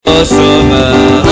Ô Sauveur,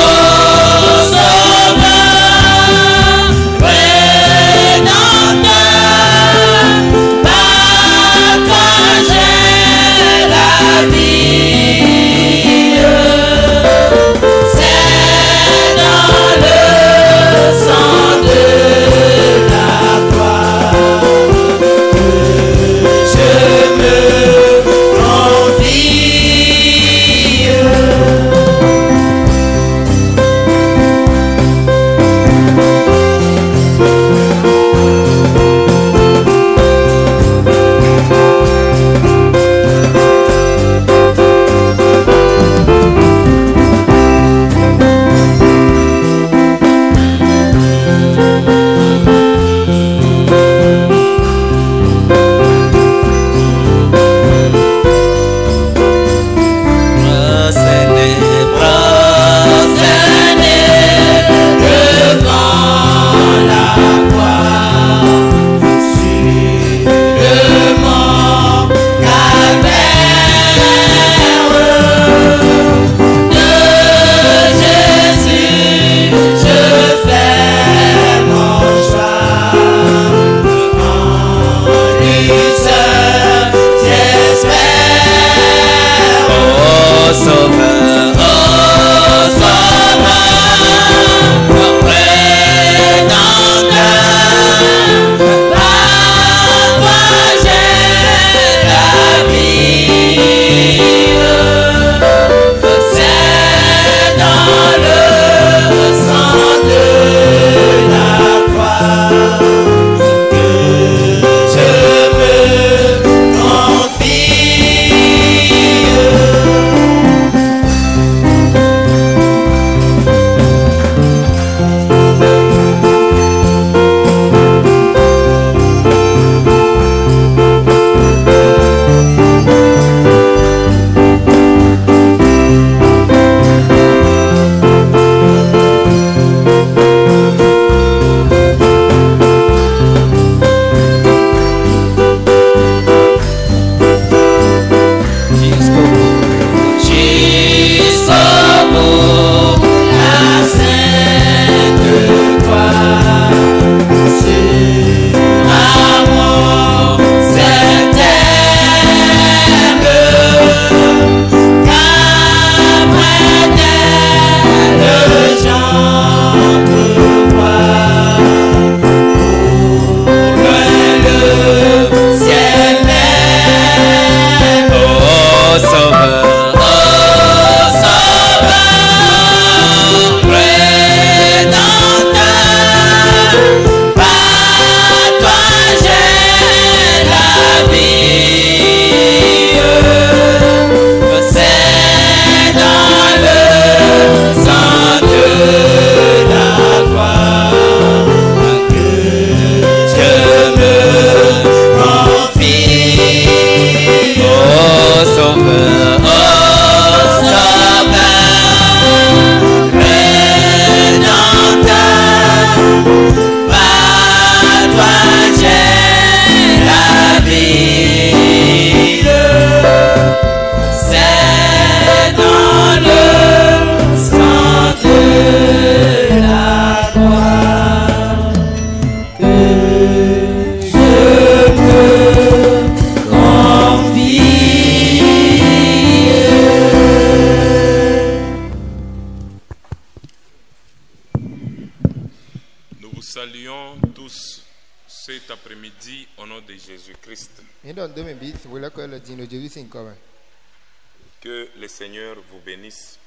Que le Seigneur vous bénisse.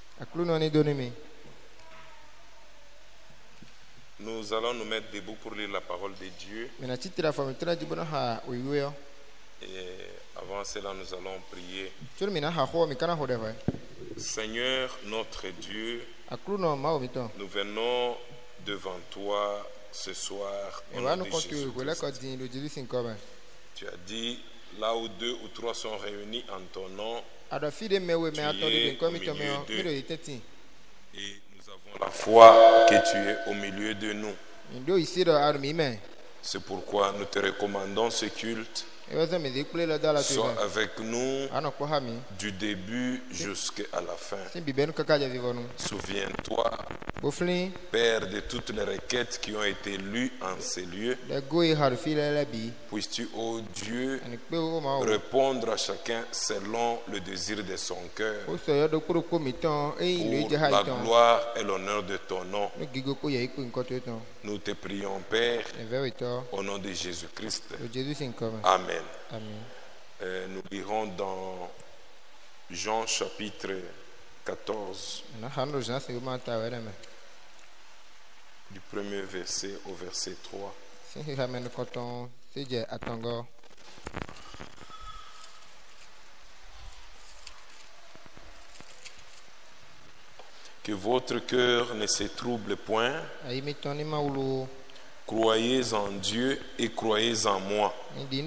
Nous allons nous mettre debout pour lire la parole de Dieu. Et avant cela, nous allons prier. Seigneur notre Dieu, nous venons devant toi ce soir au nom de Jésus-Christ. Tu as dit, là où 2 ou 3 sont réunis en ton nom, tu es au milieu d'eux. Et nous avons la foi que tu es au milieu de nous. C'est pourquoi nous te recommandons ce culte Sois avec nous du début jusqu'à la fin. Souviens-toi, Père, de toutes les requêtes qui ont été lues en ces lieux. Puisses-tu, ô Dieu, répondre à chacun selon le désir de son cœur, pour la gloire et l'honneur de ton nom. Nous te prions, Père, au nom de Jésus-Christ. Amen. Nous lirons dans Jean chapitre 14, du premier verset au verset 3. Que votre cœur ne se trouble point. Croyez en Dieu et croyez en moi. Il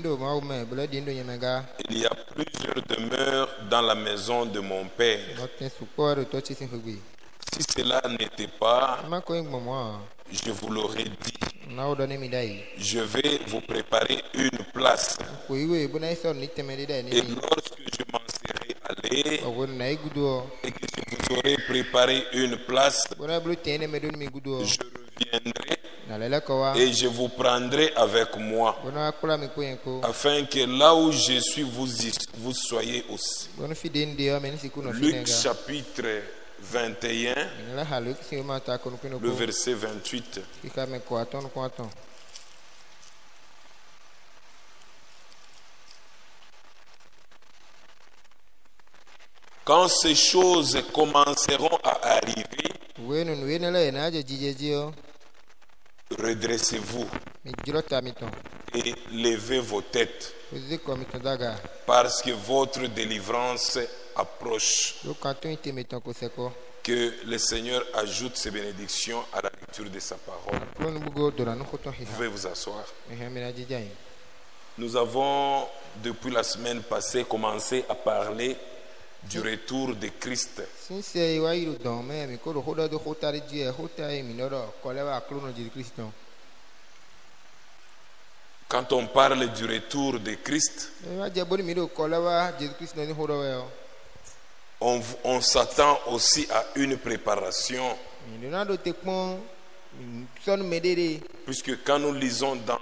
y a plusieurs demeures dans la maison de mon Père. Si cela n'était pas, je vous l'aurais dit. Je vais vous préparer une place. Et lorsque je m'en serai allé et que je vous aurai préparé une place, je reviendrai et je vous prendrai avec moi, afin que là où je suis, vous soyez aussi. Luc chapitre 21, le verset 28. Quand ces choses commenceront à arriver, redressez-vous et levez vos têtes, parce que votre délivrance approche. Que le Seigneur ajoute ses bénédictions à la lecture de sa parole. Vous pouvez vous asseoir. Nous avons, depuis la semaine passée, commencé à parler du retour de Christ. Quand on parle du retour de Christ, on s'attend aussi à une préparation. Puisque quand nous lisons dans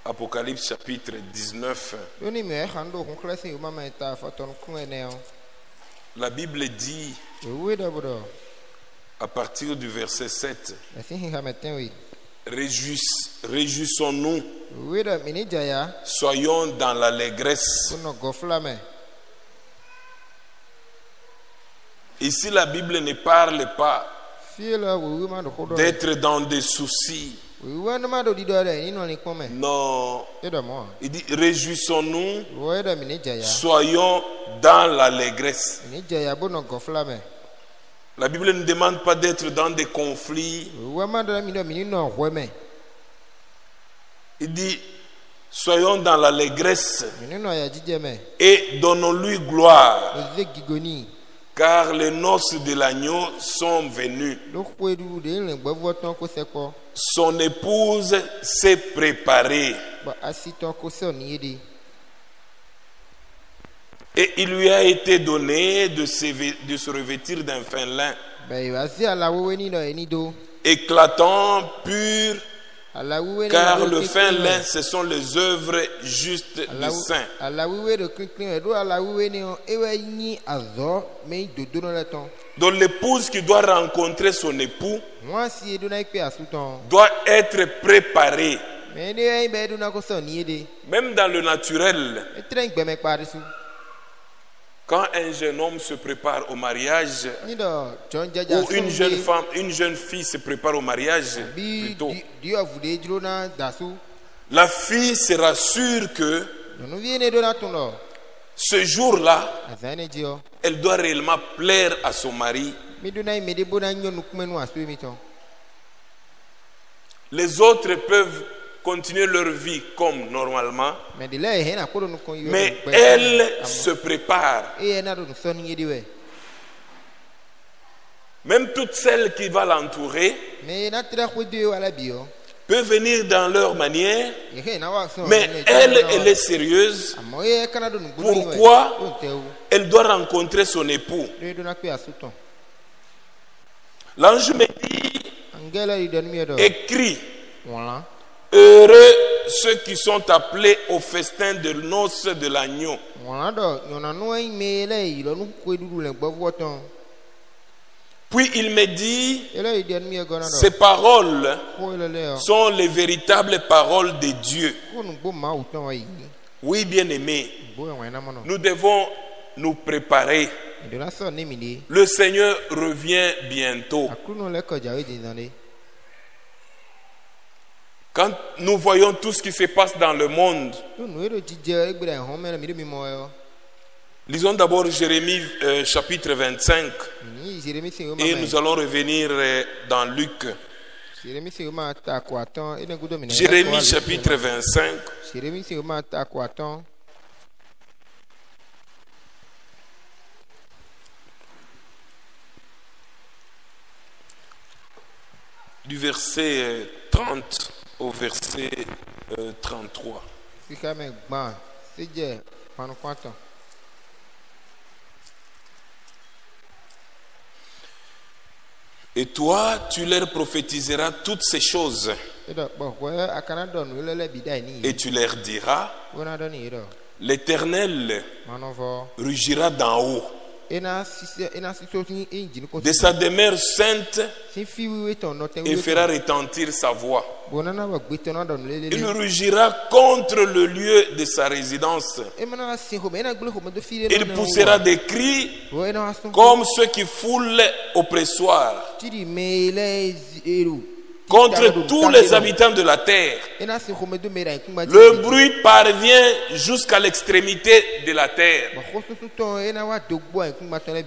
Apocalypse chapitre 19, la Bible dit, à partir du verset 7, réjouissons-nous, soyons dans l'allégresse. Ici, la Bible ne parle pas d'être dans des soucis. Non. Il dit réjouissons-nous, soyons dans l'allégresse. La Bible ne demande pas d'être dans des conflits. Il dit soyons dans l'allégresse et donnons-lui gloire. Car les noces de l'agneau sont venues. Son épouse s'est préparée. Et il lui a été donné de se revêtir d'un fin lin éclatant, pur, car le fin lin, ce sont les œuvres justes du saint. Donc l'épouse qui doit rencontrer son époux doit être préparée. Même dans le naturel, quand un jeune homme se prépare au mariage, ou une jeune femme, une jeune fille se prépare au mariage, plutôt, la fille sera sûre que ce jour-là, elle doit réellement plaire à son mari. Les autres peuvent continuer leur vie comme normalement, mais elle se prépare. Même toutes celles qui vont l'entourer peut venir dans leur manière, mais elle est sérieuse. Pourquoi elle doit rencontrer son époux? L'ange me dit, écrit, heureux ceux qui sont appelés au festin de noces de l'agneau. Puis il me dit, ces paroles sont les véritables paroles de Dieu. Oui, bien-aimés, nous devons nous préparer. Le Seigneur revient bientôt. Quand nous voyons tout ce qui se passe dans le monde, lisons d'abord Jérémie chapitre 25 et nous allons revenir dans Luc. Jérémie chapitre 25. Du verset 30 au verset 33. Et toi, tu leur prophétiseras toutes ces choses. Et tu leur diras, l'Éternel rugira d'en haut, de sa demeure sainte, et fera retentir sa voix. Il rugira contre le lieu de sa résidence. Il poussera des cris comme ceux qui foulent au pressoir contre tous les habitants de la terre. Le bruit parvient jusqu'à l'extrémité de la terre.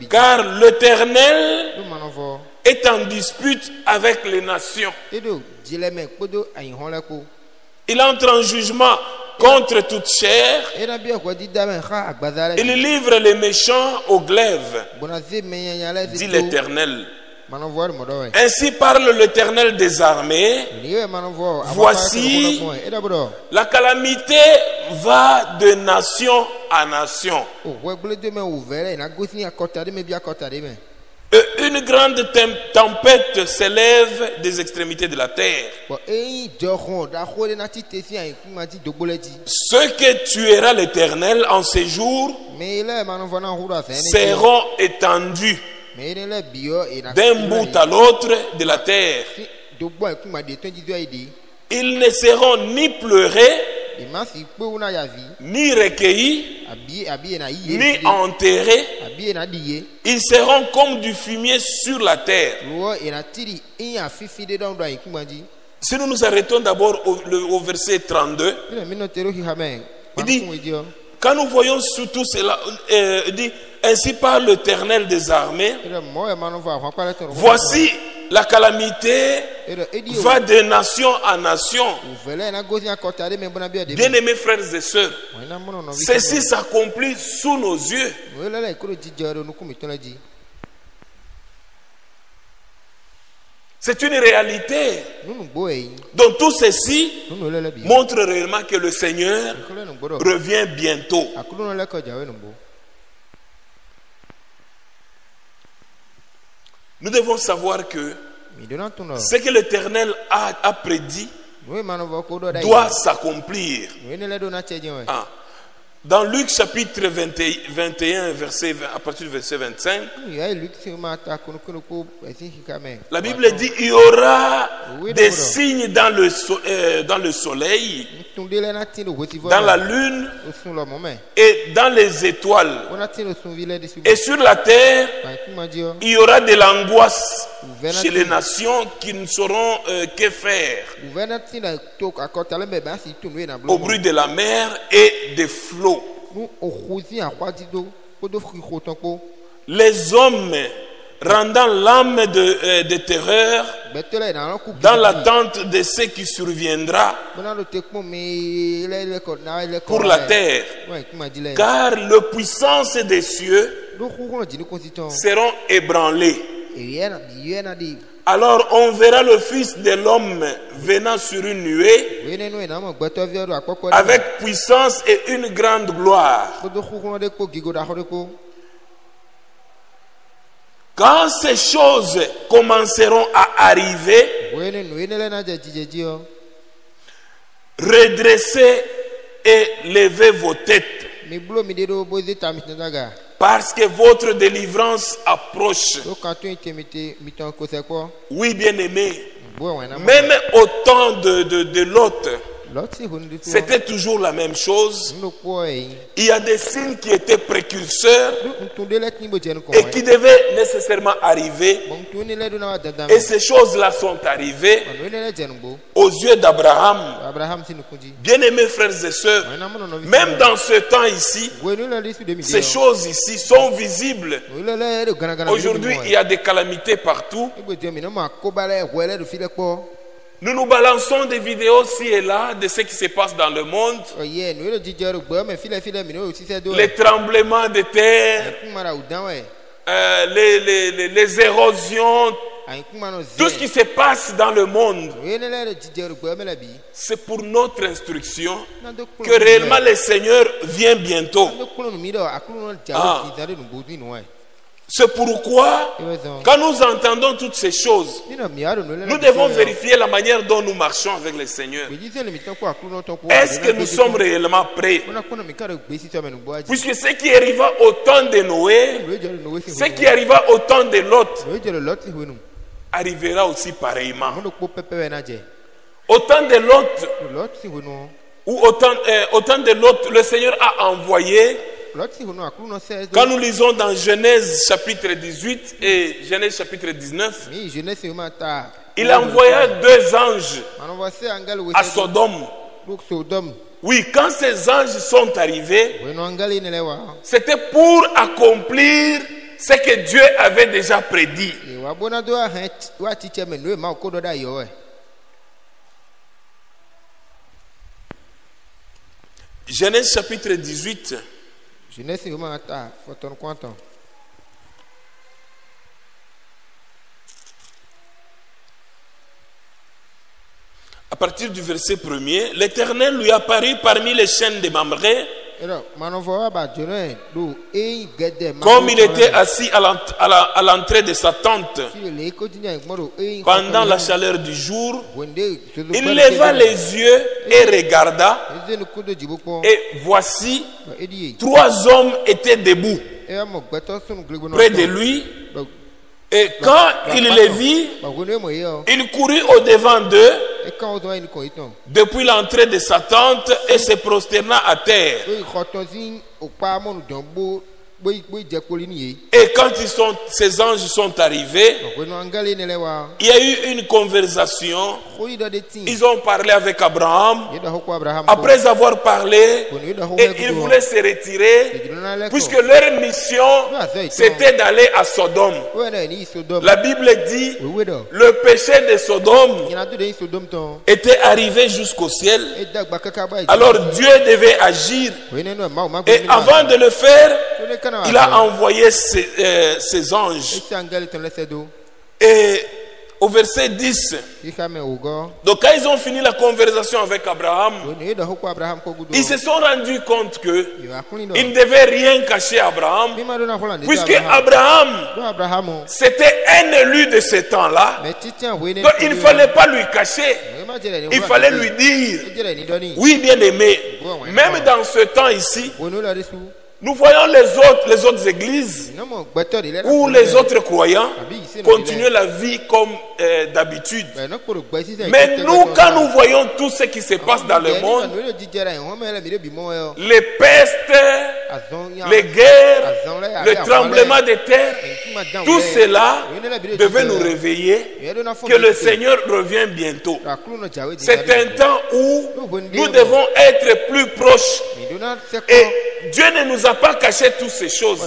Car l'Éternel est en dispute avec les nations. Il entre en jugement contre toute chair. Il livre les méchants aux glaives, dit l'Éternel. Ainsi parle l'Éternel des armées. Voici, la calamité va de nation à nation. Une grande tempête s'élève des extrémités de la terre. Ceux que tuera l'Éternel en ces jours seront étendus d'un bout à l'autre de la terre. Ils ne seront ni pleurés, ni recueillis, ni enterrés. Ils seront comme du fumier sur la terre. Si nous nous arrêtons d'abord au verset 32, il dit, quand nous voyons sous tout cela, il dit, ainsi parle l'Éternel des armées, voici la calamité va de nation à nation. Bien-aimés frères et sœurs, ceci s'accomplit sous nos yeux. C'est une réalité. Donc tout ceci montre réellement que le Seigneur revient bientôt. Nous devons savoir que ce que l'Éternel a prédit doit s'accomplir. Dans Luc chapitre 21, à partir du verset 25, la Bible dit il y aura des signes dans le soleil, dans la lune et dans les étoiles. Et sur la terre, il y aura de l'angoisse chez les nations qui ne sauront que faire au bruit de la mer et des flots. Les hommes rendant l'âme de terreur dans l'attente de ce qui surviendra pour la terre, car les puissances des cieux seront ébranlées. Alors on verra le Fils de l'homme venant sur une nuée avec puissance et une grande gloire. Quand ces choses commenceront à arriver, redressez et levez vos têtes, parce que votre délivrance approche. Oui, bien-aimés, même au temps de Lot, c'était toujours la même chose. Il y a des signes qui étaient précurseurs et qui devaient nécessairement arriver. Et ces choses-là sont arrivées aux yeux d'Abraham. Bien-aimés frères et sœurs, même dans ce temps ici, ces choses ici sont visibles. Aujourd'hui, il y a des calamités partout. Nous nous balançons des vidéos ci et là de ce qui se passe dans le monde. Les tremblements de terre, les érosions, tout ce qui se passe dans le monde. C'est pour notre instruction que réellement le Seigneur vient bientôt. C'est pourquoi, quand nous entendons toutes ces choses, nous devons vérifier la manière dont nous marchons avec le Seigneur. Est-ce que nous sommes réellement prêts? Puisque ce qui arriva au temps de Noé, ce qui arriva au temps de Lot, arrivera aussi pareillement. Au temps de Lot, ou au temps de Lot, le Seigneur a envoyé. Quand nous lisons dans Genèse chapitre 18 et Genèse chapitre 19, il envoya 2 anges à Sodome. Oui, quand ces anges sont arrivés, c'était pour accomplir ce que Dieu avait déjà prédit. Genèse chapitre 18. À partir du verset 1er, l'Éternel lui apparut parmi les chênes de Mamré, comme il était assis à l'entrée de sa tente pendant la chaleur du jour. Il leva les yeux et regarda, et voici 3 hommes étaient debout près de lui. Et quand il les vit, il courut au-devant d'eux depuis l'entrée de sa tente et se prosterna à terre. Et quand ces anges sont arrivés, il y a eu une conversation. Ils ont parlé avec Abraham. Après avoir parlé, et ils voulaient se retirer, puisque leur mission, c'était d'aller à Sodome. La Bible dit, le péché de Sodome était arrivé jusqu'au ciel. Alors Dieu devait agir. Et avant de le faire, il a envoyé ses anges. Et au verset 10, donc quand ils ont fini la conversation avec Abraham, ils se sont rendus compte qu'ils ne devaient rien cacher à Abraham, puisque Abraham, c'était un élu de ce temps-là. Donc il ne fallait pas lui cacher, il fallait lui dire. Oui, bien aimé, même dans ce temps ici, nous voyons les autres églises où les autres croyants continuent la vie comme d'habitude. Mais nous, quand nous voyons tout ce qui se passe dans le monde, les pestes, les guerres, le tremblement de terre, tout cela devait nous réveiller que le Seigneur revient bientôt. C'est un temps où nous devons être plus proches. Et Dieu ne nous a pas caché toutes ces choses.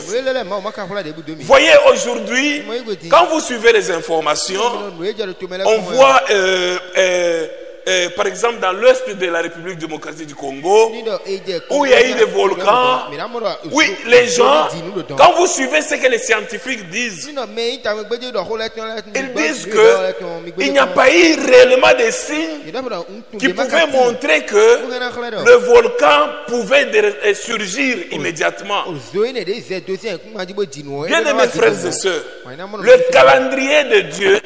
Voyez aujourd'hui, quand vous suivez les informations, on voit par exemple, dans l'ouest de la République démocratique du Congo, où il y a eu des volcans, oui, les gens, quand vous suivez ce que les scientifiques disent, ils disent qu'il n'y a pas eu réellement des signes qui pouvaient montrer que le volcan pouvait surgir immédiatement. Bien aimés frères et sœurs, le calendrier de Dieu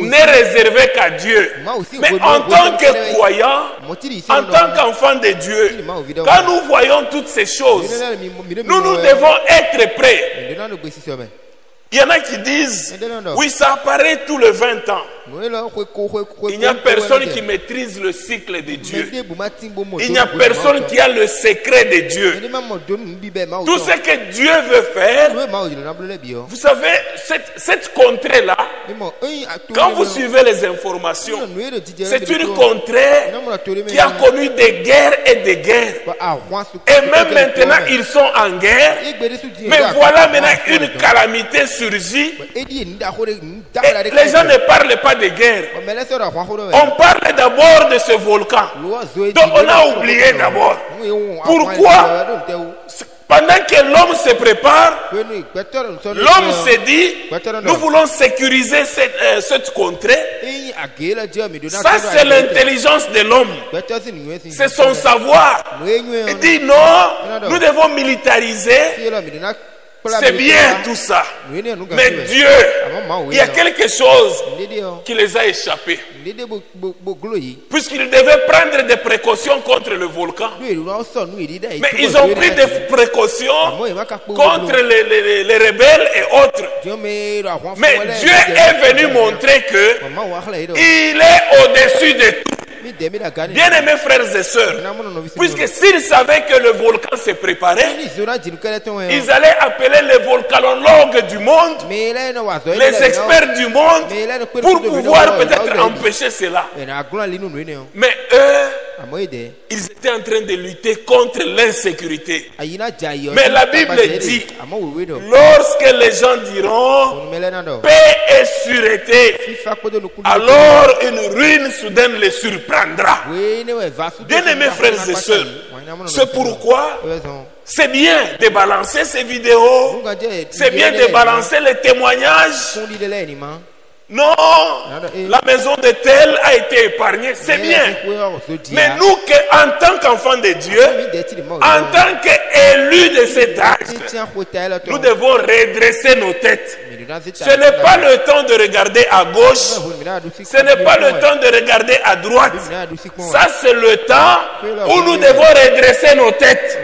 n'est réservé qu'à Dieu. Mais en tant que croyants, en tant qu'enfants de Dieu, quand nous voyons toutes ces choses, nous devons être prêts. Il y en a qui disent, oui, ça apparaît tous les 20 ans. Il n'y a personne qui maîtrise le cycle de Dieu. Il n'y a personne qui a le secret de Dieu. Tout ce que Dieu veut faire, vous savez, cette contrée-là, quand vous suivez les informations, c'est une contrée qui a connu des guerres et des guerres. Et même maintenant, ils sont en guerre. Mais voilà maintenant une calamité surgit. Et les gens ne parlent pas de guerre. On parle d'abord de ce volcan. Donc on a oublié d'abord. Pourquoi? Pendant que l'homme se prépare, l'homme se dit, nous voulons sécuriser cette contrée. Ça, c'est l'intelligence de l'homme. C'est son savoir. Il dit non, nous devons militariser. C'est bien tout ça. Mais Dieu, il y a quelque chose qui les a échappés. Puisqu'ils devaient prendre des précautions contre le volcan. Mais ils ont pris des précautions contre les rebelles et autres. Mais Dieu est venu montrer qu'il est au-dessus de tout. Bien aimés frères et sœurs, puisque s'ils savaient que le volcan se préparait, ils allaient appeler les volcanologues du monde, les experts du monde, pour pouvoir peut-être empêcher cela. Mais eux, ils étaient en train de lutter contre l'insécurité. Mais la Bible dit, lorsque les gens diront paix et sûreté, alors une ruine soudaine les surprendra. Bien aimés frères et sœurs, c'est pourquoi c'est bien de balancer ces vidéos, c'est bien de balancer les témoignages. Non, la maison de tel a été épargnée, c'est bien. Mais nous, en tant qu'enfants de Dieu, en tant qu'élus de cet âge, nous devons redresser nos têtes. Ce n'est pas le temps de regarder à gauche, ce n'est pas le temps de regarder à droite. Ça, c'est le temps où nous devons redresser nos têtes,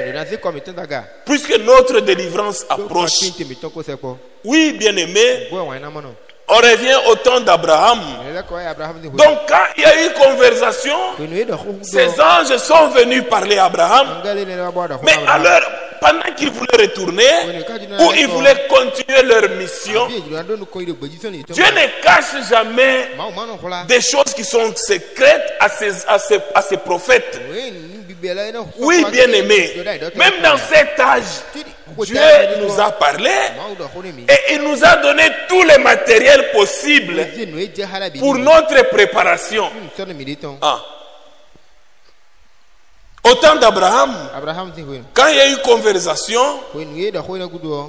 puisque notre délivrance approche. Oui, bien-aimés, on revient au temps d'Abraham. Donc quand il y a eu conversation, ces anges sont venus parler à Abraham. Mais alors, pendant qu'ils voulaient retourner, ou ils voulaient continuer leur mission, Dieu ne cache jamais des choses qui sont secrètes à ses prophètes. Oui, bien aimé, même dans cet âge, Dieu nous a parlé et il nous a donné tous les matériels possibles pour notre préparation. Au temps d'Abraham, quand il y a eu conversation,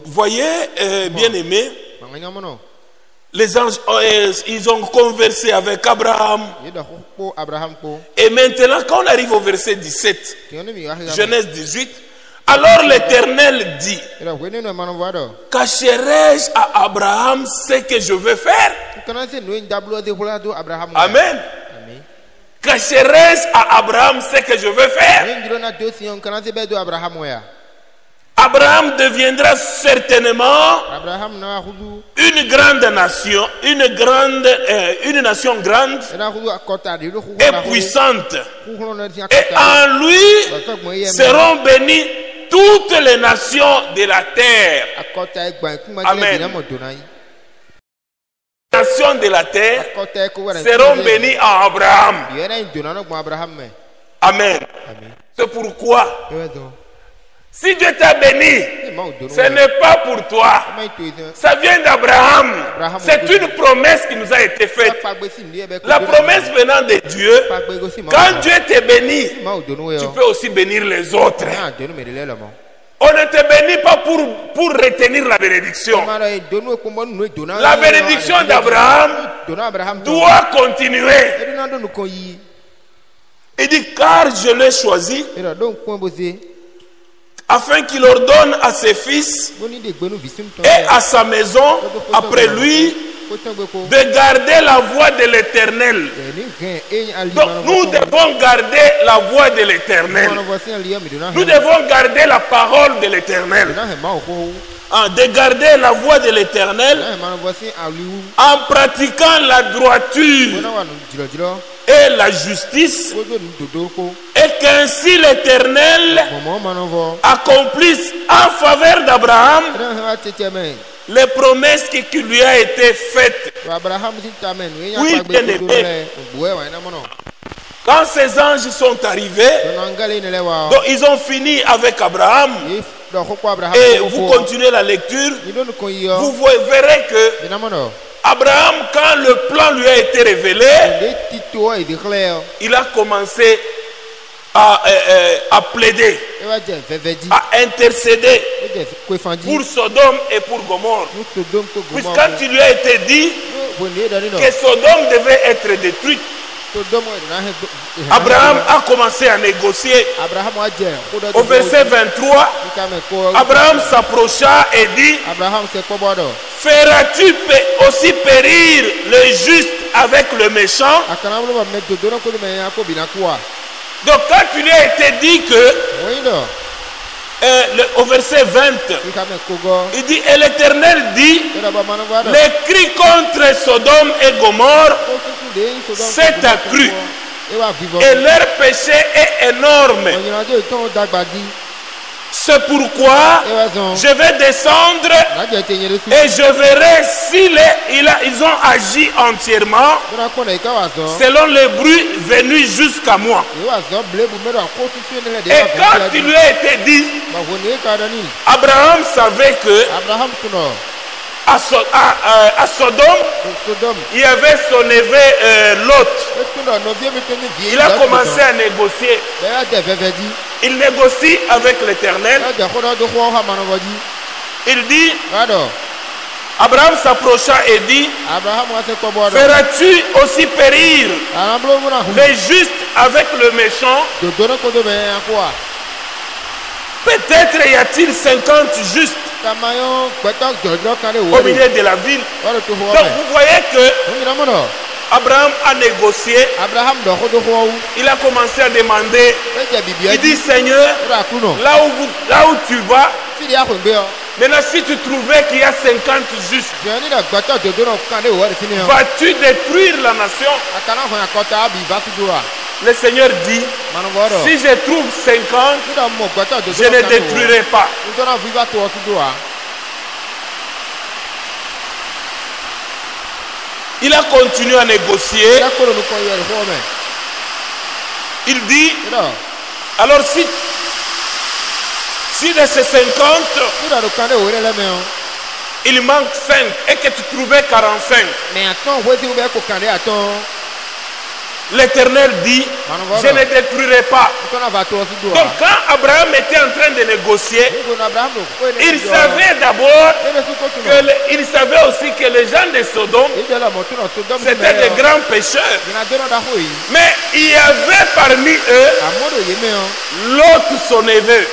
voyez, bien aimé, les anges, ils ont conversé avec Abraham. Et maintenant, quand on arrive au verset 17, Genèse 18, alors l'Éternel dit, cacherai-je à Abraham ce que je veux faire? Amen. Cacherai-je à Abraham ce que je veux faire? Abraham deviendra certainement une grande nation, une nation grande et puissante. Et en lui seront bénies toutes les nations de la terre. Amen. Les nations de la terre seront bénies à Abraham. Amen. C'est pourquoi Si Dieu t'a béni, ce n'est pas pour toi. Ça vient d'Abraham. C'est une promesse qui nous a été faite. La promesse venant de Dieu, quand Dieu te bénit, tu peux aussi bénir les autres. On ne te bénit pas pour retenir la bénédiction. La bénédiction d'Abraham doit continuer. Il dit, car je l'ai choisi, afin qu'il ordonne à ses fils et à sa maison, après lui, de garder la voie de l'Éternel. Donc nous devons garder la voie de l'Éternel. Nous devons garder la parole de l'Éternel. De garder la voie de l'Éternel en pratiquant la droiture et la justice, et qu'ainsi l'Éternel accomplisse en faveur d'Abraham les promesses qui lui a été faites. Oui, bien-aimé. Quand ces anges sont arrivés, donc ils ont fini avec Abraham, et vous continuez la lecture, vous verrez que Abraham, quand le plan lui a été révélé, il a commencé à plaider, à intercéder pour Sodome et pour Gomorrhe. Puisqu'il lui a été dit que Sodome devait être détruite, Abraham a commencé à négocier. Au verset 23, Abraham s'approcha et dit, feras-tu aussi périr le juste avec le méchant? Donc quand il lui a été dit que, au verset 20, il dit, et l'Éternel dit, les cris contre Sodome et Gomorre s'est accru, et leur péché est énorme. C'est pourquoi je vais descendre et je verrai s'ils ont agi entièrement selon les bruits venus jusqu'à moi. Et quand il lui a été dit, Abraham savait que à Sodome, il y avait son neveu Lot. Il a commencé à négocier. Il négocie avec l'Éternel. Il dit, Abraham s'approcha et dit, feras-tu aussi périr les justes avec le méchant? Peut-être y a-t-il 50 justes au milieu de la ville. Donc vous voyez que Abraham a négocié. Il a commencé à demander. Il dit, Seigneur, là où tu vas, maintenant si tu trouvais qu'il y a 50 justes, vas-tu détruire la nation? Le Seigneur dit, si je trouve 50, je ne détruirai pas. Il a continué à négocier. Il dit, alors si de ces 50, il manque 5 et que tu trouvais 45, l'Éternel dit, je ne détruirai pas. Donc quand Abraham était en train de négocier, il savait d'abord il savait aussi que les gens de Sodome c'était des grands pécheurs. Mais il y avait parmi eux Lot, son neveu.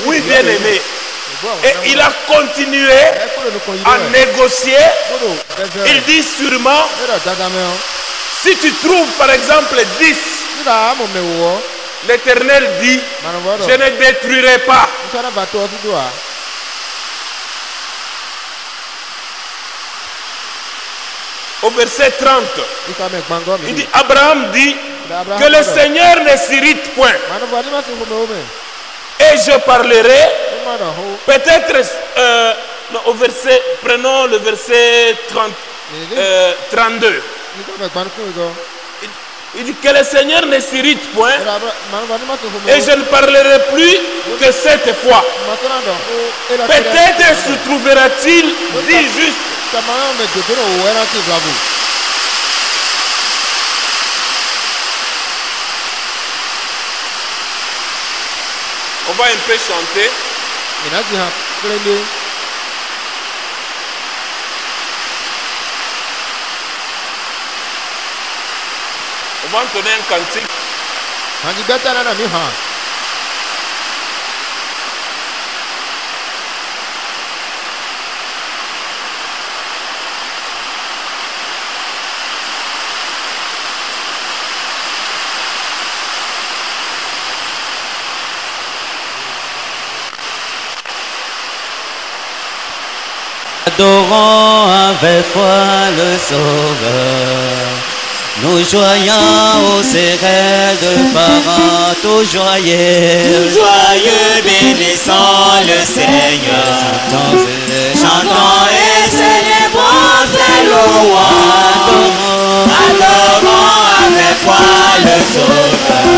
Oui, bien aimé. Et il a continué à négocier. Il dit sûrement, si tu trouves par exemple 10, l'Éternel dit, je ne détruirai pas. Au verset 30, il dit, Abraham dit, que le Seigneur ne s'irrite point. Et je parlerai, peut-être, prenons le verset 32. Il dit que le Seigneur ne s'irrite point et je ne parlerai plus que cette fois. Peut-être se trouvera-t-il dit juste. On va un peu chanter. On va entonner un cantique. Adorons avec foi le Sauveur. Nous joyons au serré de parents, tout joyeux, bénissons le Seigneur. Chantons et célébrons ses louanges. Adorons avec foi le Sauveur.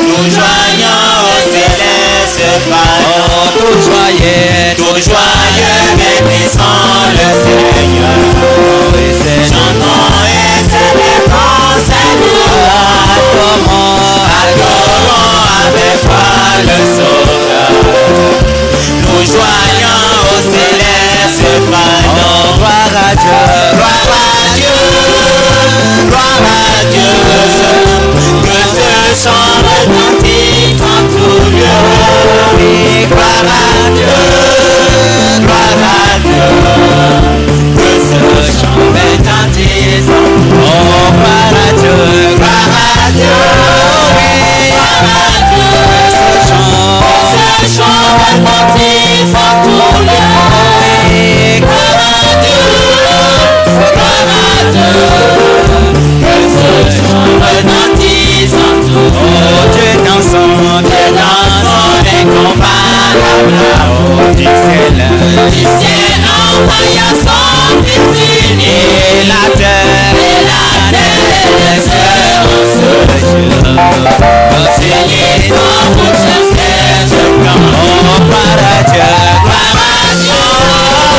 Nous joyons au céleste parents, tout joyeux, bénissons le Seigneur. Chantons et célébrons ses louanges. Adorons avec foi le Sauveur. Nous joignons au céleste pardon. Gloire à Dieu, gloire à Dieu, gloire à Dieu. Que ce chant retentisse en tout lieu. Gloire à Dieu, gloire à Dieu. Que ce chant retentisse en tout lieu. Oh, gloire à Dieu, gloire à Dieu. Gloire à Dieu. Que ce chant retentisse en tout lieu. Gloire à Dieu, gloire à Dieu. Que ce chant retentisse en tout lieu. Oh, Dieu dansant incomparable là-haut du ciel envoya son Fils unique. La terre et les cieux en ce jour. Seigneur, son bouche ce plan. Oh, gloire à Dieu, gloire à Dieu.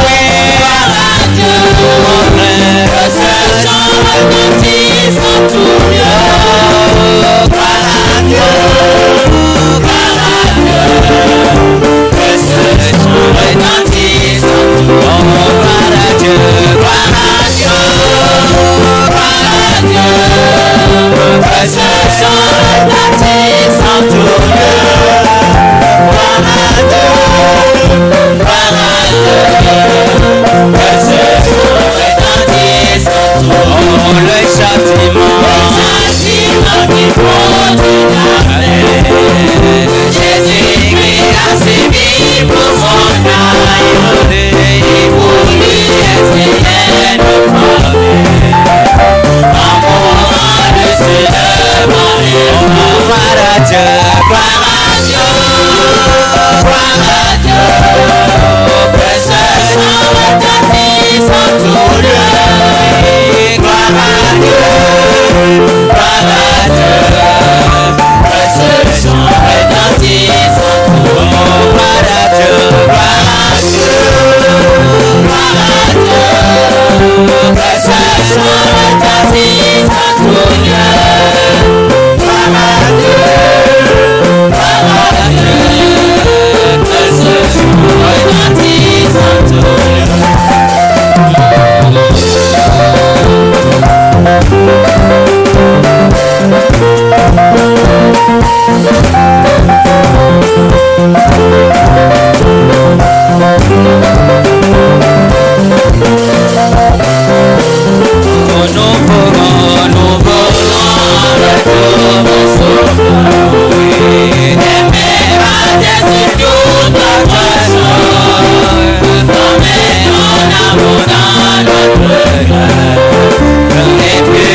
Oui, gloire à Dieu. Mon frère, que ce chant retentisse en tout lieu. Gloire à Dieu, gloire à Dieu. Que ce chant retentisse en tout lieu. Oh, gloire à Dieu, gloire à Dieu, gloire à Dieu. Que ce chant retentisse en tout lieu. Gloire à Dieu, gloire à Dieu. Que ce chant retentisse en tout lieu. Oh, le châtiment qu'il faut condamner. Jésus-Christ a sévi pour son âme. Et pour lui expier nos problèmes. En mourant de se demander. Oh, gloire à Dieu, gloire à Dieu, gloire à Dieu. Que ce chant retentisse en tout lieu. Gloire à Dieu, gloire à Dieu. Que ce chant retentisse en tout lieu. Gloire à Dieu, gloire à Dieu, gloire à Dieu. Que ce chant retentisse en tout lieu. Gloire à Dieu, gloire à Dieu. Que ce chant retentisse en tout lieu. Nous volons le tour de son oui. Des merveilles sur toute notre joie. Emmène ton amour dans notre cœur. Et puis le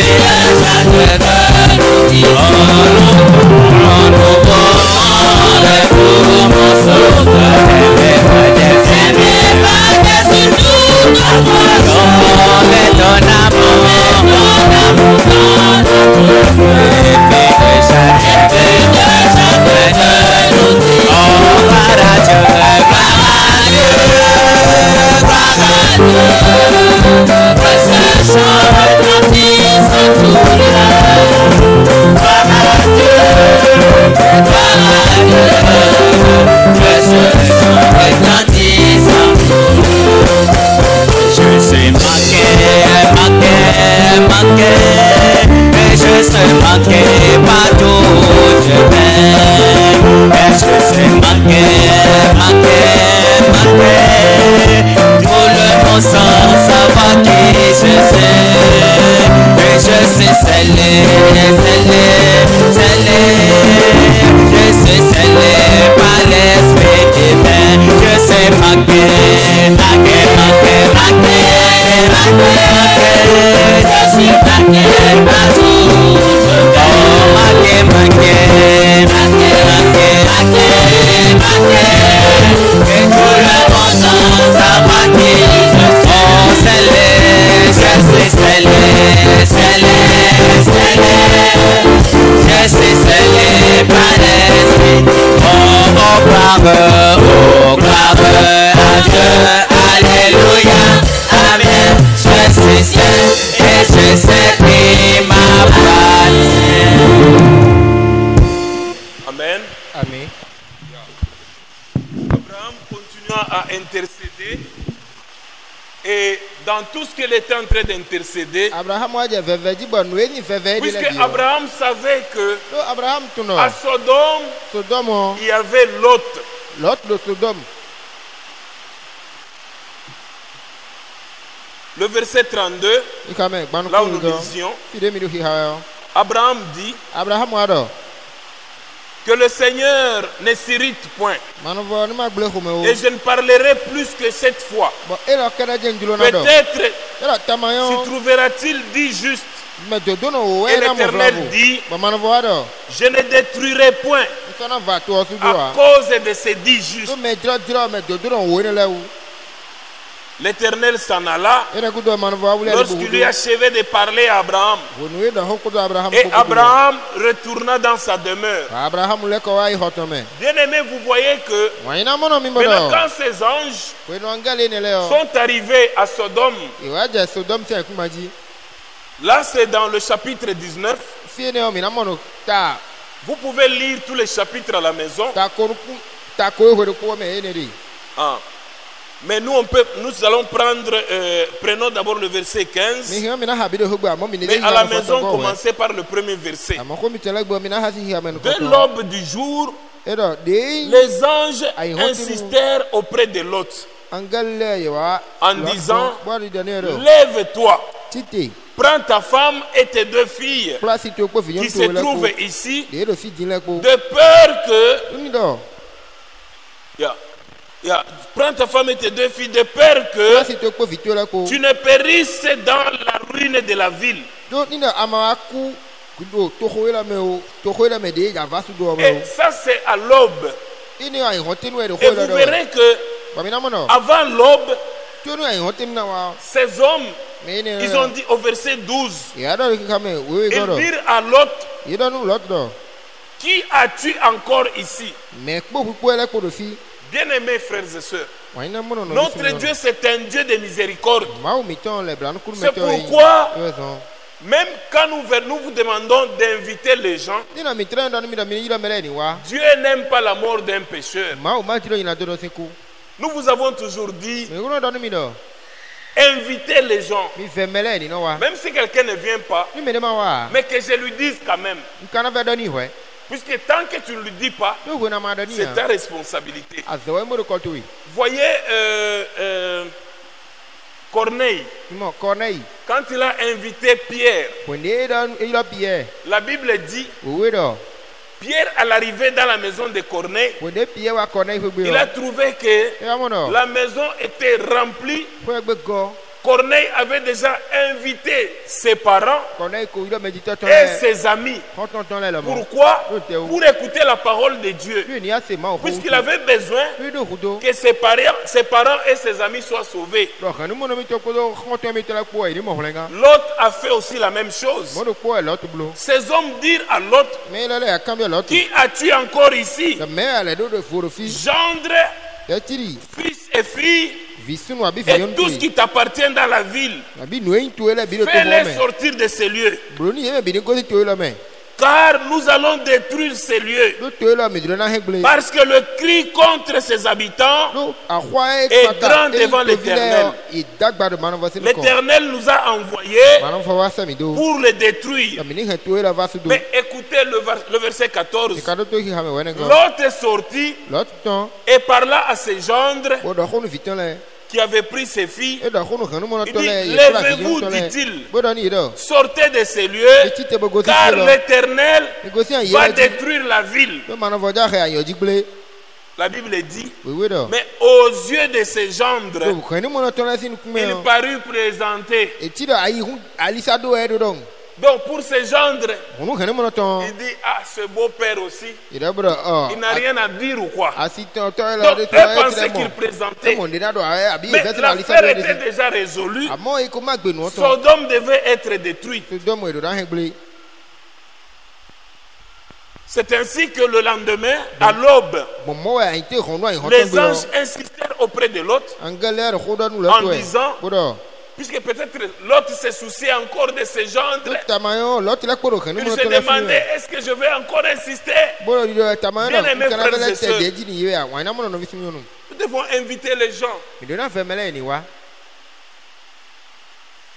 chaque cœur nous dit. Nous volons le tour de son cœur. Des merveilles sur toute notre joie. Emmène ton amour dans notre cœur. manqué partout je vais. Et je sais manquer. Tout le monde sans savoir qui je sais. Et je sais sceller. Je sais sceller par l'esprit divin. Je sais manquer. Je suis manqué partout. Et tout le monde sans savoir qui je suis. Je sais sceller. Je sais sceller par l'esprit. Oh, gloire à Dieu. Alléluia, amen. Je suis seul et je sais pris ma place. Amen. Amen. Abraham continua à intercéder et dans tout ce qu'il était en train d'intercéder, puisque Abraham savait que à Sodome, il y avait Lot de Sodome. Le verset 32, là où nous disions, Abraham dit que le Seigneur ne s'irrite point. Et je ne parlerai plus que cette fois. Peut-être s'y trouvera-t-il dit juste. Et l'Éternel dit, je ne détruirai point à cause de ces 10 justes. L'Éternel s'en alla lorsqu'il lui achevait de parler à Abraham. Et Abraham retourna dans sa demeure. Bien-aimés, vous voyez que maintenant quand ces anges sont arrivés à Sodome, là c'est dans le chapitre 19. Vous pouvez lire tous les chapitres à la maison. Mais nous allons prenons d'abord le verset 15. Mais à la maison, commencez par le premier verset. Dès l'aube du jour, les anges insistèrent auprès de Lot en disant, lève-toi, prends ta femme et tes 2 filles qui se trouvent ici, de peur que... Prends ta femme et tes 2 filles de peur que tu ne périsses dans la ruine de la ville. Et ça c'est à l'aube. Et vous verrez que avant l'aube, ces hommes, ils ont dit au verset 12, ils dirent à Lot, qui as-tu encore ici? Bien-aimés frères et sœurs, notre Dieu c'est un Dieu de miséricorde. C'est pourquoi même quand nous vous demandons d'inviter les gens, Dieu n'aime pas la mort d'un pécheur. Nous vous avons toujours dit, invitez les gens. Même si quelqu'un ne vient pas, mais que je lui dise quand même. Puisque tant que tu ne lui dis pas, c'est ta responsabilité. Voyez Corneille, quand il a invité Pierre, la Bible dit, Pierre à l'arrivée dans la maison de Corneille, il a trouvé que la maison était remplie. Corneille avait déjà invité ses parents et ses amis. Pourquoi? Pour écouter la parole de Dieu. Puisqu'il avait besoin que ses parents et ses amis soient sauvés. Lot a fait aussi la même chose. Ces hommes dirent à Lot, qui as-tu encore ici? Gendre, fils et filles, et tout ce qui t'appartient dans la ville, fais-les sortir de ces lieux. Car nous allons détruire ces lieux. Parce que le cri contre ses habitants est grand devant l'Éternel. L'Éternel nous a envoyés pour les détruire. Mais écoutez le verset 14. Lot est sorti et parla à ses gendres qui avait pris ses filles. Il dit, levez-vous, dit-il, sortez de ces lieux, car l'Éternel va détruire la ville. La Bible dit, mais aux yeux de ses gendres, il parut présenter. Donc pour ses gendres, il dit, ah, ce beau-père aussi, il n'a rien à dire ou quoi. Donc eux pensaient qu'il présentait. Mais l'affaire était déjà résolue. Sodome devait être détruite. C'est ainsi que le lendemain, à l'aube, les anges insistèrent auprès de Lot en disant, puisque peut-être Lot se souciait encore de ses gendres, il se demandait, est-ce que je vais encore insister? Bien aimés frères et sœurs, nous devons inviter les gens.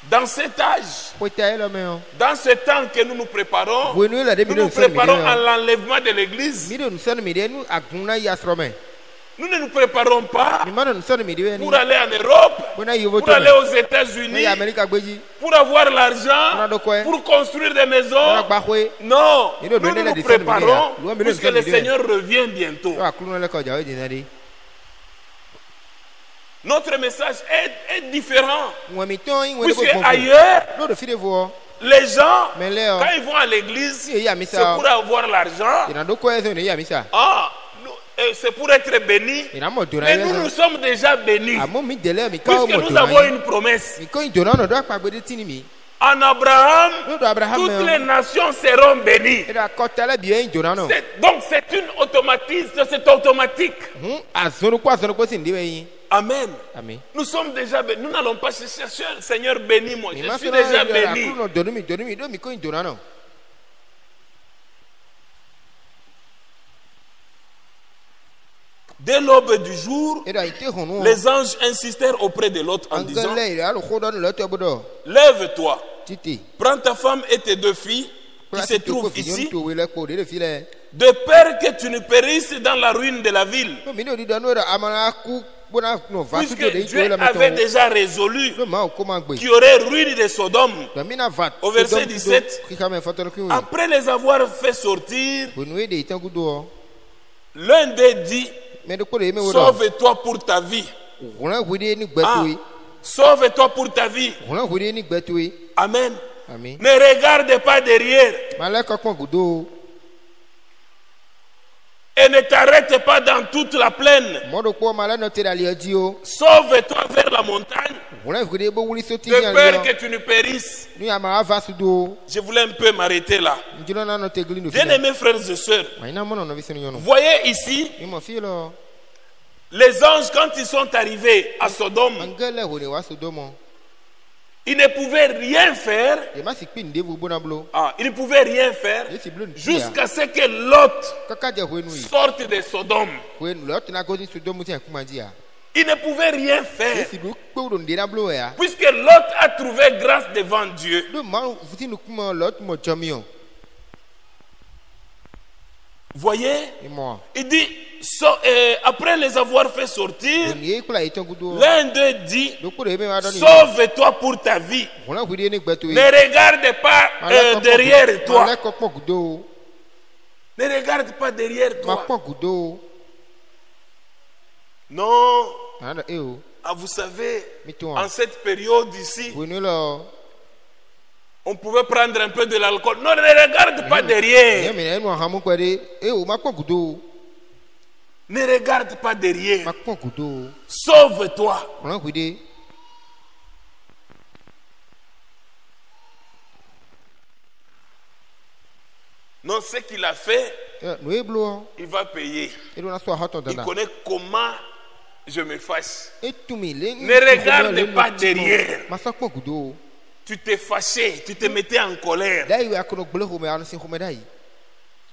Dans cet âge, dans ce temps que nous nous préparons à l'enlèvement de l'église. Nous ne nous préparons pas pour aller en Europe, pour aller aux États-Unis, pour avoir l'argent, pour construire des maisons. Non, nous nous préparons puisque le Seigneur revient bientôt. Notre message est différent. Puisque ailleurs, les gens, quand ils vont à l'église, c'est pour avoir l'argent. C'est pour être bénis. Mais nous sommes déjà bénis. Puisque nous avons une promesse. En Abraham, toutes les nations seront bénies. Donc c'est une automatisme, c'est automatique. Amen. Nous sommes déjà bénis. Nous n'allons pas chercher, Seigneur, bénis-moi. Je suis déjà béni. Dès l'aube du jour, les anges insistèrent auprès de l'autre en disant, lève-toi, prends ta femme et tes 2 filles qui se trouvent ici, de peur que tu ne périsses dans la ruine de la ville. Puisque Dieu avait déjà résolu qu'il y aurait ruine de Sodome. Au verset 17, après les avoir fait sortir, l'un d'eux dit, sauve-toi pour ta vie. Sauve-toi pour ta vie. Amen. Ne regarde pas derrière. Et ne t'arrête pas dans toute la plaine. Sauve-toi vers la montagne. De peur que tu ne périsses. Je voulais un peu m'arrêter là. Bien-aimés frères et sœurs, voyez ici, les anges, quand ils sont arrivés à Sodome, ils ne pouvaient rien faire. Ils ne pouvaient rien faire jusqu'à ce que Lot sorte de Sodome. Il ne pouvait rien faire puisque Lot a trouvé grâce devant Dieu. Voyez, il dit, après les avoir fait sortir, l'un d'eux dit, sauve-toi pour ta vie. Ne regarde pas derrière toi. Ne regarde pas derrière toi. Non. Vous savez, en cette période ici, on pouvait prendre un peu de l'alcool. Non, ne regarde pas derrière. Ne regarde pas derrière. Sauve-toi. Non, ce qu'il a fait, il va payer. Il connaît comment je me fâche. Ne regarde pas derrière. tu t'es fâché, tu te mettais en colère.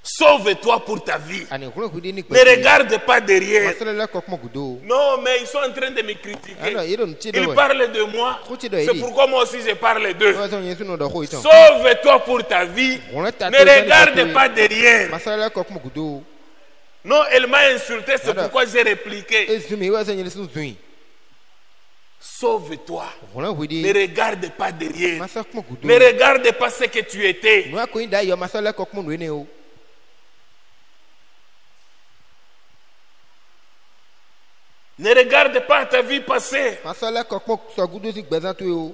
Sauve-toi pour ta vie. Ne regarde pas derrière. Non, mais ils sont en train de me critiquer. Ils parlent de moi. C'est pourquoi moi aussi je parle d'eux. Sauve-toi pour ta vie. Ne regarde pas derrière. Non, elle m'a insulté, c'est pourquoi j'ai répliqué. Sauve-toi. Ne regarde pas derrière. Ne regarde pas ce que tu étais. Ne regarde pas ta vie passée.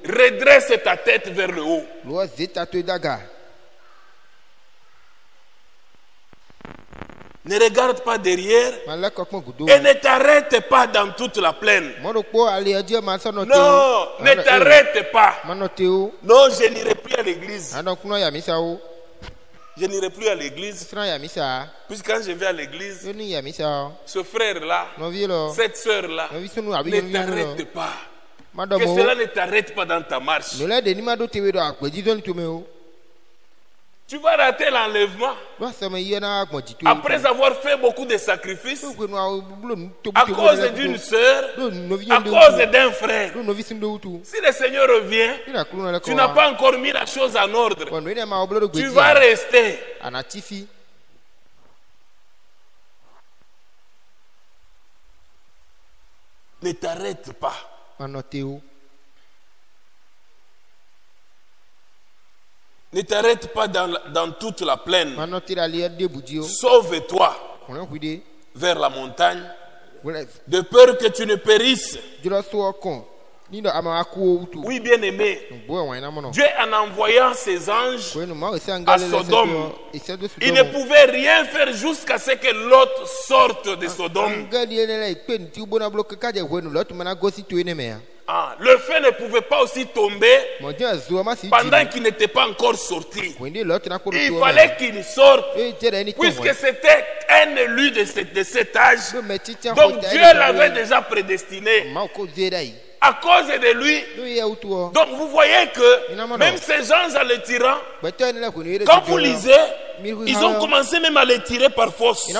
Redresse ta tête vers le haut. Ne regarde pas derrière et ne t'arrête pas dans toute la plaine. Non, ne t'arrête pas. Non, je n'irai plus à l'église. Je n'irai plus à l'église. Puisque quand je vais à l'église, ce frère-là, cette soeur-là, ne t'arrête pas. Que cela ne t'arrête pas dans ta marche. Tu vas rater l'enlèvement. Après avoir fait beaucoup de sacrifices, à cause d'une soeur, à cause d'un frère. Si le Seigneur revient, tu n'as pas encore mis la chose en ordre. Tu vas rester. Ne t'arrête pas. Ne t'arrête pas dans toute la plaine. Sauve-toi vers la montagne, de peur que tu ne périsses. Oui, bien aimé, Dieu en envoyant ses anges à Sodome, il ne pouvait rien faire jusqu'à ce que Lot sorte de Sodome. Le feu ne pouvait pas aussi tomber pendant qu'il n'était pas encore sorti. Il fallait qu'il sorte, puisque c'était un élu de cet âge. Donc Dieu l'avait déjà prédestiné à cause de lui. Donc vous voyez que même ces gens en le tirant, quand vous lisez, ils ont commencé même à le tirer par force.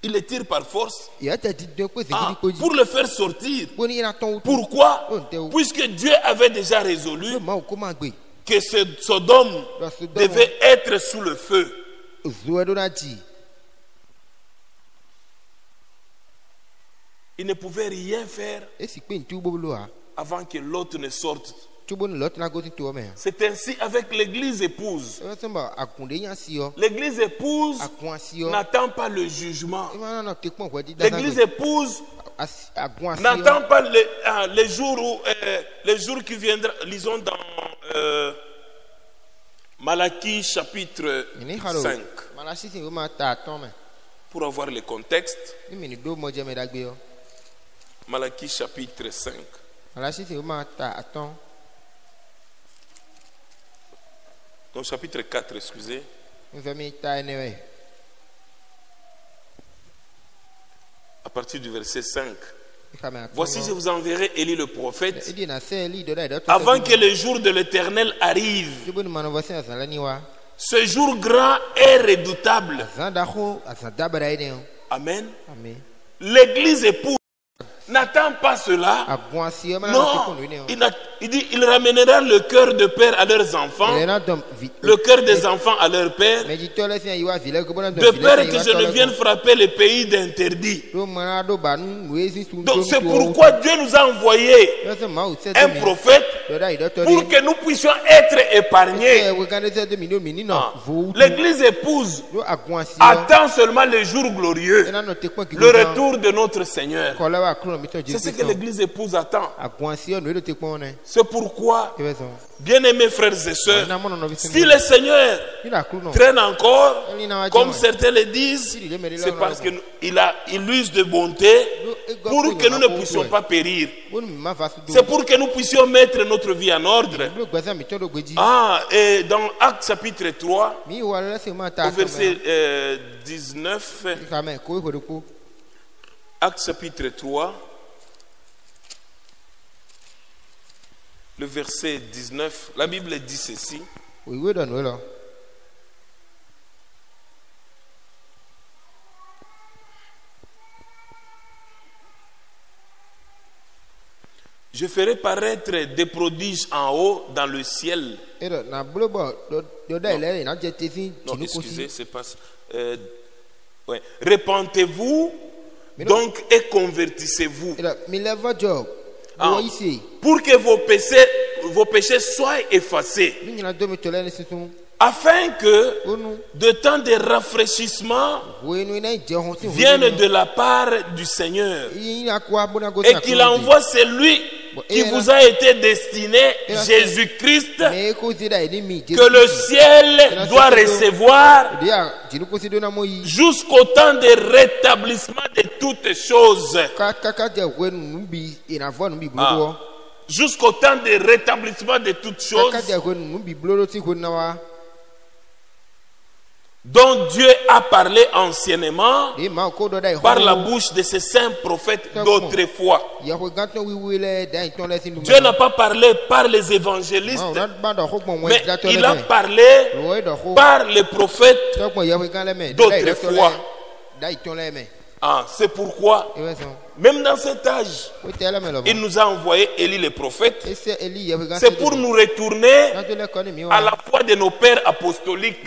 Il le tire par force pour le faire sortir. Pourquoi? Puisque Dieu avait déjà résolu que ce Sodome devait être sous le feu. Il ne pouvait rien faire avant que l'autre ne sorte. C'est ainsi avec l'église épouse. L'église épouse n'attend pas le jugement. L'église épouse n'attend pas les jours qui viendront. Lisons dans Malachie chapitre 5 pour avoir le contexte. Malachie chapitre 5. Donc chapitre 4, excusez. À partir du verset 5. Voici, je vous enverrai Élie le prophète avant que le jour de l'Éternel arrive. Ce jour grand et redoutable. Amen. L'église épouse n'attend pas cela. Non, il dit, il ramènera le cœur de père à leurs enfants, le cœur des enfants à leur père, de peur que je ne vienne frapper les pays d'interdit. Donc c'est pourquoi Dieu nous a envoyé un prophète pour que nous puissions être épargnés. L'église épouse attend seulement le jour glorieux, le retour de notre Seigneur. C'est ce que l'église épouse attend. C'est pourquoi, bien-aimés frères et sœurs, si le Seigneur traîne encore, comme certains le disent, c'est parce qu'il use de bonté pour que nous ne puissions pas périr. C'est pour que nous puissions mettre notre vie en ordre. Et dans Actes chapitre 3, au verset 19, Actes chapitre 3, le verset 19, la Bible dit ceci. Je ferai paraître des prodiges en haut dans le ciel. Non, excusez, c'est pas ça. Ouais. Repentez-vous donc et convertissez-vous. Pour que vos péchés soient effacés. Afin que de temps de rafraîchissement vienne de la part du Seigneur. Et qu'il envoie celui qui vous a été destiné, Jésus-Christ, que le ciel doit recevoir jusqu'au temps de rétablissement de toutes choses. Jusqu'au temps de rétablissement de toutes choses dont Dieu a parlé anciennement par la bouche de ses saints prophètes d'autrefois. Dieu n'a pas parlé par les évangélistes, mais il a parlé par les prophètes d'autrefois. C'est pourquoi, même dans cet âge, il nous a envoyé Élie le prophète. C'est pour nous retourner à la foi de nos pères apostoliques,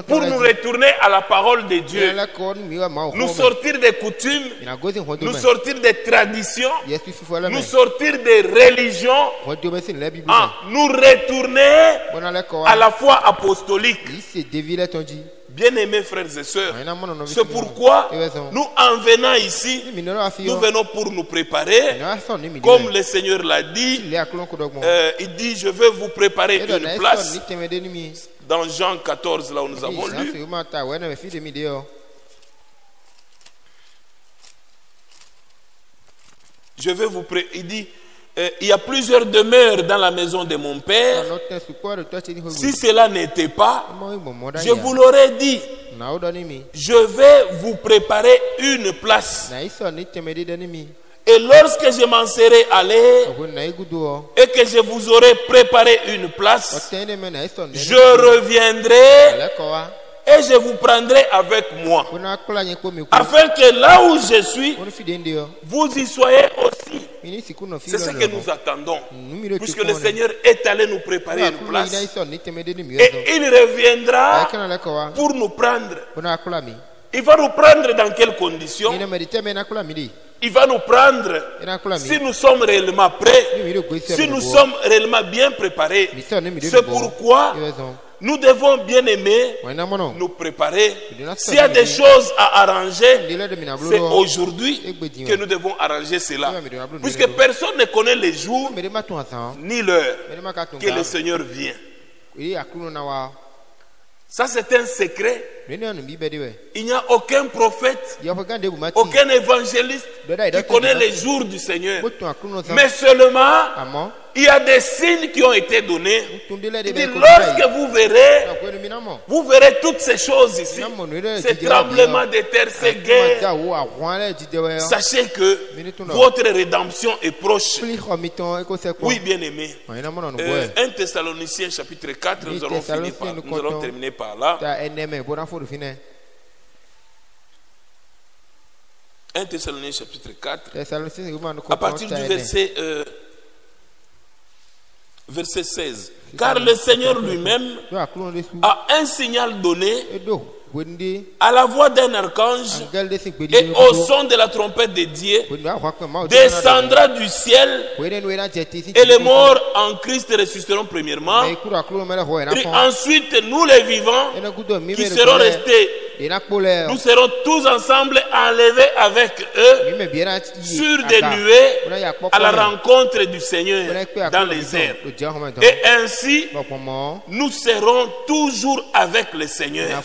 pour nous retourner à la parole de Dieu, nous sortir des coutumes, nous sortir des traditions, nous sortir des religions, nous retourner à la foi apostolique. Bien-aimés frères et sœurs, c'est pourquoi nous, en venant ici, nous venons pour nous préparer. Comme le Seigneur l'a dit, il dit, je vais vous préparer une place. Dans Jean 14, là où nous avons lu. Je vais vous préparer. Il dit, il y a plusieurs demeures dans la maison de mon père. Si cela n'était pas, je vous l'aurais dit. Je vais vous préparer une place. Et lorsque je m'en serai allé et que je vous aurai préparé une place, je reviendrai et je vous prendrai avec moi, afin que là où je suis, vous y soyez aussi. C'est ce que nous attendons, puisque le Seigneur est allé nous préparer une place, et il reviendra pour nous prendre. Il va nous prendre dans quelles conditions? Il va nous prendre si nous sommes réellement prêts, si nous sommes réellement bien préparés. C'est pourquoi nous devons, bien aimer, nous préparer. S'il y a des choses à arranger, c'est aujourd'hui que nous devons arranger cela. Puisque personne ne connaît les jours ni l'heure que le Seigneur vient. Ça, c'est un secret. Il n'y a aucun prophète, aucun évangéliste qui connaît les jours du Seigneur. Mais seulement, il y a des signes qui ont été donnés. Il dit, lorsque vous verrez toutes ces choses ici, ces tremblements de terre, ces guerres, sachez que votre rédemption est proche. Oui, bien aimé. 1 Thessaloniciens chapitre 4, nous allons terminer par là. 1 Thessaloniciens chapitre 4, à partir du verset 16. Car le Seigneur lui-même a un signal donné à la voix d'un archange et au son de la trompette de Dieu, descendra du ciel et les morts en Christ ressusciteront premièrement. Et ensuite, nous les vivants qui serons restés, nous serons tous ensemble enlevés avec eux sur des nuées à la rencontre du Seigneur dans les airs. Et ainsi, nous serons toujours avec le Seigneur.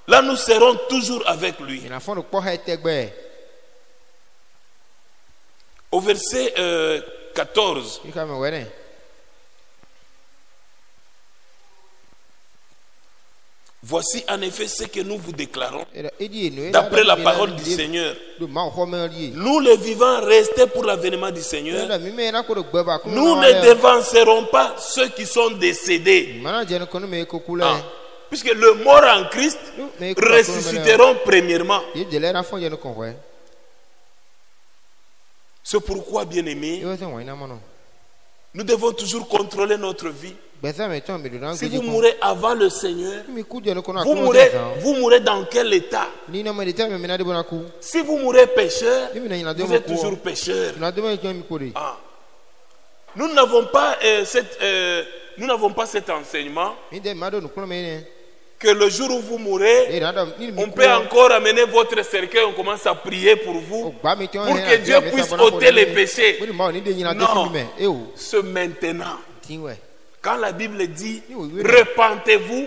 Là, nous serons toujours avec lui. Au verset 14. Voici en effet ce que nous vous déclarons. D'après la parole du Seigneur. Nous les vivants restés pour l'avènement du Seigneur. Nous ne devancerons pas ceux qui sont décédés. Puisque le mort en Christ ressusciteront premièrement. C'est pourquoi, bien-aimés, nous devons toujours contrôler notre vie. Si vous mourrez avant le Seigneur, vous mourrez dans quel état? Si vous mourrez pécheur, vous êtes toujours pécheur. Ah. Nous n'avons pas cet enseignement que le jour où vous mourrez, on peut encore amener votre cercueil, on commence à prier pour vous, pour que Dieu puisse ôter les péchés. Non, c'est maintenant. Quand la Bible dit repentez-vous,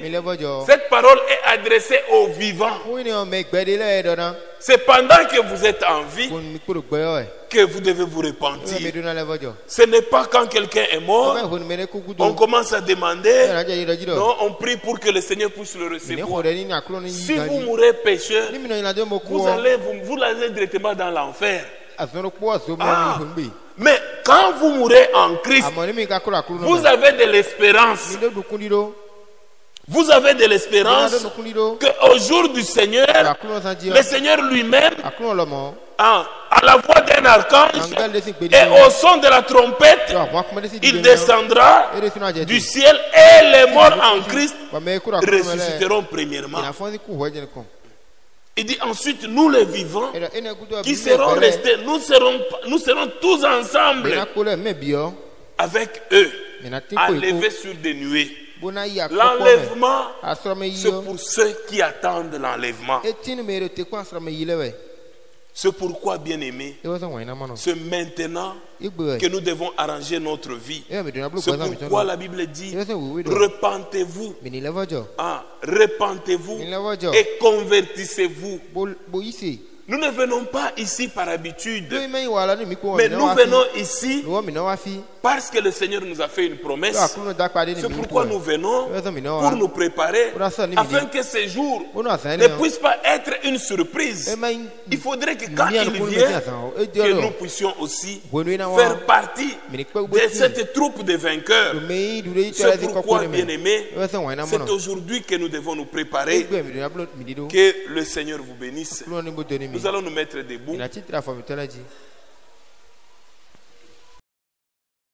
cette parole est adressée aux vivants. C'est pendant que vous êtes en vie que vous devez vous repentir. Ce n'est pas quand quelqu'un est mort, on commence à demander. Non, on prie pour que le Seigneur puisse le recevoir. Si vous mourrez pécheur, vous allez directement dans l'enfer. Ah. Mais quand vous mourrez en Christ, vous avez de l'espérance. Vous avez de l'espérance qu'au jour du Seigneur, le Seigneur lui-même, à la voix d'un archange et au son de la trompette, il descendra du ciel et les morts en Christ ressusciteront premièrement. Il dit ensuite, nous les vivants qui serons restés, nous serons tous ensemble avec eux, enlevés sur des nuées. L'enlèvement, c'est pour ceux qui attendent l'enlèvement. C'est pourquoi, bien-aimés, c'est maintenant que nous devons arranger notre vie. C'est pourquoi la Bible dit repentez-vous, repentez-vous et convertissez-vous. Nous ne venons pas ici par habitude, mais nous venons ici parce que le Seigneur nous a fait une promesse. C'est pourquoi nous venons pour nous préparer afin que ces jours ne puissent pas être une surprise. Il faudrait que quand il vient, que nous puissions aussi faire partie de cette troupe de vainqueurs. C'est pourquoi, bien-aimés, c'est aujourd'hui que nous devons nous préparer. Que le Seigneur vous bénisse. Nous allons nous mettre debout.